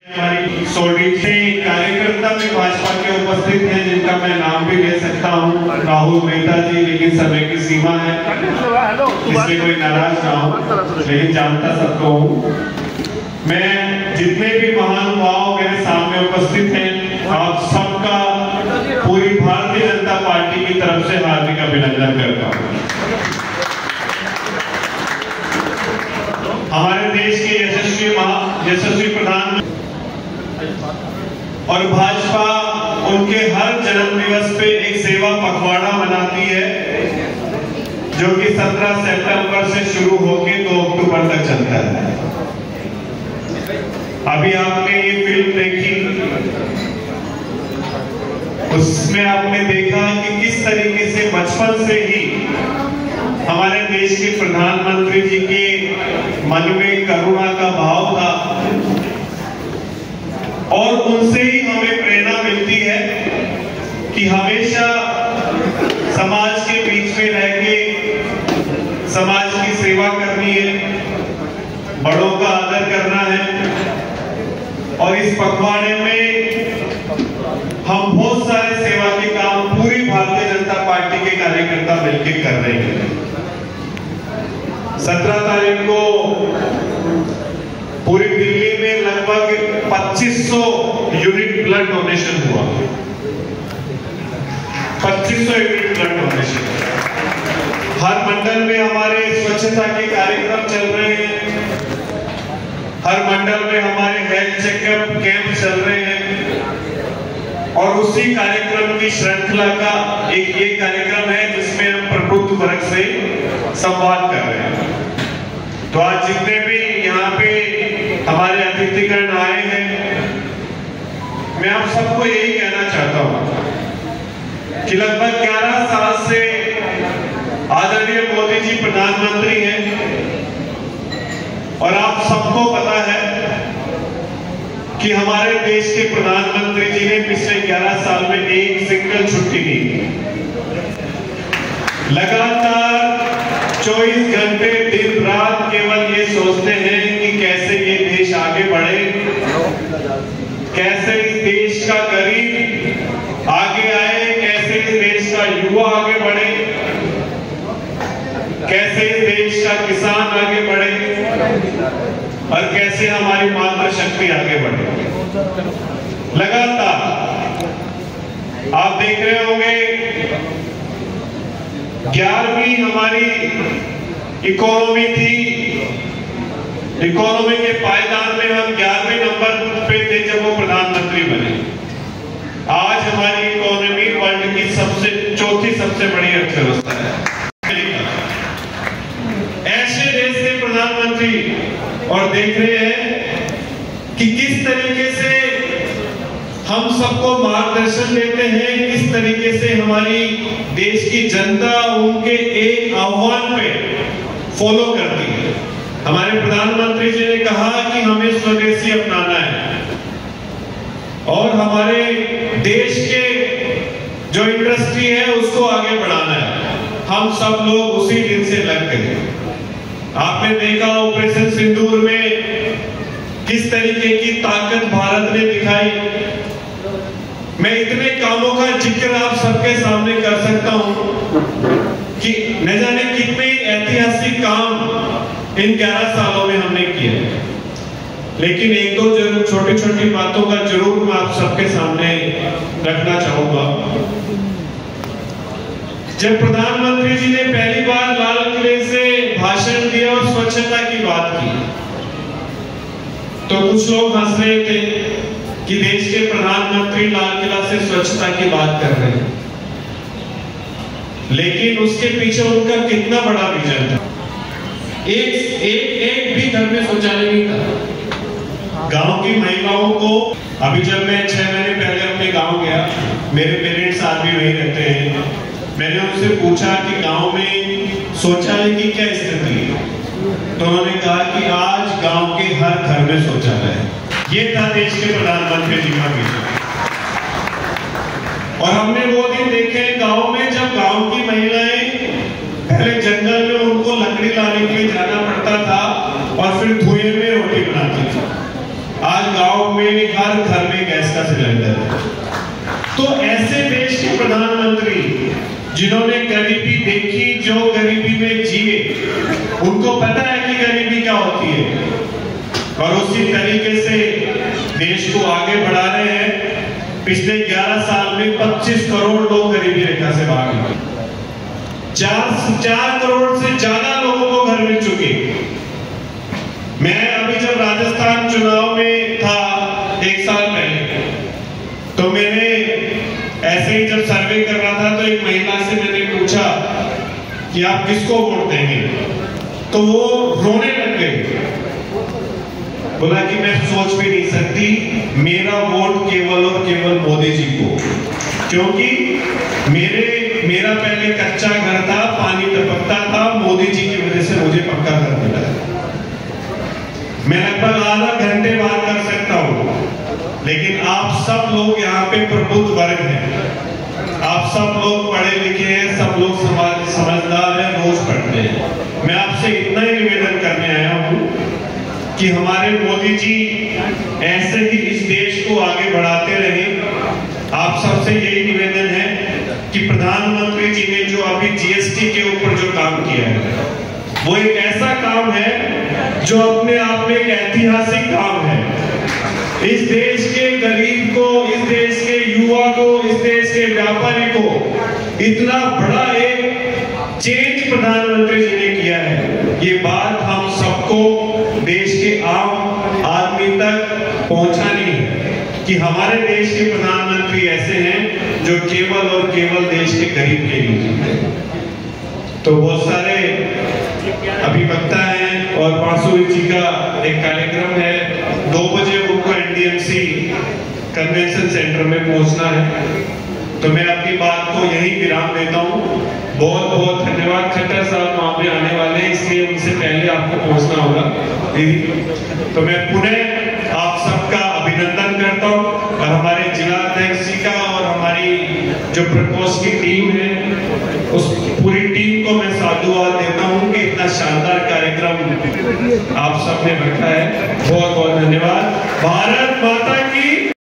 हमारी सोडी से कार्यकर्ता भी भाजपा के उपस्थित हैं, जिनका मैं नाम भी ले सकता हूं, राहुल मेहता जी, लेकिन समय की सीमा है इसलिए कोई नाराज ना हो, लेकिन जानता सबको हूं। मैं जितने भी महानुभाव मेरे सामने उपस्थित हैं, आप सबका पूरी भारतीय जनता पार्टी की तरफ से हार्दिक अभिनंदन करता हूं। हमारे देश के यशस्वी प्रधानमंत्री और भाजपा उनके हर जन्म दिवस पे एक सेवा पखवाड़ा मनाती है, जो कि 17 सितंबर से शुरू होकर 2 अक्टूबर तक चलता है। अभी आपने ये फिल्म देखी, उसमें आपने देखा कि किस तरीके से बचपन से ही हमारे देश के प्रधानमंत्री जी के मन में करुणा का भाव था, और उनसे ही हमें प्रेरणा मिलती है कि हमेशा समाज के बीच में रह के समाज की सेवा करनी है, बड़ों का आदर करना है। और इस पखवाड़े में हम बहुत सारे सेवा के काम पूरी भारतीय जनता पार्टी के कार्यकर्ता मिलकर कर रहे हैं। 17 तारीख को पूरी दिल्ली में लगभग 2500 यूनिट ब्लड डोनेशन हुआ। 2500 यूनिट ब्लड डोनेशन। हर मंडल में हमारे स्वच्छता के कार्यक्रम चल रहे हैं, हर मंडल में हमारे हेल्थ चेकअप कैंप चल रहे हैं, और उसी कार्यक्रम की श्रृंखला का एक ये कार्यक्रम है जिसमें हम प्रबुद्ध वर्ग से संवाद कर रहे हैं। तो आज जितने भी यहाँ पे हमारे अतिथिगण आए हैं, मैं आप सबको यही कहना चाहता हूं कि लगभग 11 साल से आदरणीय मोदी जी प्रधानमंत्री हैं, और आप सबको पता है कि हमारे देश के प्रधानमंत्री जी ने पिछले 11 साल में एक सिंगल छुट्टी नहीं, लगातार 24 घंटे दिन रात केवल ये सोचते हैं कि कैसे ये देश आगे बढ़े, कैसे इस देश का गरीब आगे आए, कैसे इस देश का युवा आगे बढ़े, कैसे इस देश का किसान आगे बढ़े, और कैसे हमारी मातृशक्ति आगे बढ़े। लगातार आप देख रहे होंगे 11वीं हमारी इकोनॉमी थी, इकोनॉमी के पायदान में हम 11वें नंबर पे थे जब वो प्रधानमंत्री बने। आज हमारी इकोनॉमी वर्ल्ड की चौथी सबसे बड़ी अर्थव्यवस्था है। ऐसे देश के प्रधानमंत्री, और देख रहे हैं कि किस तरीके से हम सबको मार्गदर्शन देते हैं, किस तरीके से हमारी देश की जनता उनके एक आह्वान पे फॉलो करती है। हमारे प्रधानमंत्री जी ने कहा कि हमें स्वदेशी अपनाना है, और हमारे देश के जो इंडस्ट्री है उसको आगे बढ़ाना है। हम सब लोग उसी दिन से लग गए। आपने देखा ऑपरेशन सिंदूर में किस तरीके की ताकत भारत ने दिखाई। मैं इतने कामों का जिक्र आप सबके सामने कर सकता हूं कि न जाने कितने ऐतिहासिक काम इन 11 सालों में हमने किए, लेकिन एक दो जरूर छोटी छोटी बातों का जरूर मैं आप सबके सामने रखना चाहूंगा। जब प्रधानमंत्री जी ने पहली बार लाल किले से भाषण दिया और स्वच्छता की बात की, तो कुछ लोग हंस रहे थे कि देश के प्रधानमंत्री लाल किला से स्वच्छता की बात कर रहे हैं, लेकिन उसके पीछे उनका कितना बड़ा विजन था। एक भी घर में शौचालय नहीं था। गांव की महिलाओं को, अभी जब मैं 6 महीने पहले अपने गांव गया, मेरे पेरेंट्स आज भी वहीं रहते हैं, मैंने उनसे पूछा कि गांव में शौचालय की क्या स्थिति है, तो उन्होंने कहा कि आज गांव के हर घर में शौचालय है। ये था देश के प्रधानमंत्री जी का विजन। और हमने वो दिन देखे गांव में, जब गांव की महिलाएं पहले जंगल में उनको लकड़ी लाने के लिए जाना पड़ता था और फिर धुएं में रोटी बनाती थी। आज गांव में, हर घर में गैस का सिलेंडर है। तो ऐसे देश के प्रधानमंत्री जिन्होंने गरीबी देखी, जो गरीबी में जिए, उनको पता है कि गरीबी क्या होती है, और उसी तरीके से देश को आगे बढ़ा रहे हैं। पिछले 11 साल में 25 करोड़ लोग गरीबी रेखा से बाहर निकले। 4 करोड़ से ज्यादा लोगों को घर मिल चुके। मैं अभी जब राजस्थान चुनाव में था 1 साल पहले, तो मैंने ऐसे ही जब सर्वे कर रहा था तो एक महिला से मैंने पूछा कि आप किसको वोट देंगे, तो वो रोने लग गई। बोला कि मैं सोच भी नहीं सकती, मेरा वोट केवल और केवल मोदी जी को, क्योंकि मेरा पहले कच्चा घर था, पानी टपकता था, मोदी जी की वजह से मुझे पक्का घर मिला। मैं लगभग आधा घंटे बात कर सकता हूं, लेकिन आप सब लोग यहाँ पे प्रबुद्ध वर्ग हैं, आप सब लोग पढ़े लिखे हैं, सब लोग समझदार हैं, रोज पढ़ते हैं। मैं आपसे इतना ही निवेदन करने आया हूं कि हमारे मोदी जी ऐसे ही इस देश को आगे बढ़ाते रहें। आप सबसे यही निवेदन है कि प्रधानमंत्री जी ने जो अभी जीएसटी के ऊपर जो काम किया है, वो एक ऐसा काम है जो अपने आप में एक ऐतिहासिक काम है। इस देश के गरीब को, इस देश के युवा को, इस देश के व्यापारी को इतना बड़ा एक चेंज प्रधानमंत्री जी ने किया है। ये बात हम सबको, देश के आम आदमी तक पहुंचानी है कि हमारे देश के प्रधानमंत्री ऐसे हैं जो केवल और केवल देश के गरीब के लिए। तो बहुत सारे अभी वक्ता हैं और बांसुरी जी का एक कार्यक्रम है, 2 बजे उनको एनडीएमसी कन्वेंशन सेंटर में पहुंचना है। तो मैं अपनी बात को यही विराम देता हूं। बहुत बहुत धन्यवाद। खट्टर साहब वहां पे आने वाले हैं, इसलिए उनसे पहले आपको पहुंचना होगा दीदी। तो मैं पुनः आप सबका अभिनंदन करता हूं, और हमारे जिला अध्यक्ष जी का और हमारी जो प्रकोष्ठ की टीम है, उस पूरी टीम को मैं साधुवाद देता हूं कि इतना शानदार कार्यक्रम आप सबने रखा है। बहुत बहुत धन्यवाद। भारत माता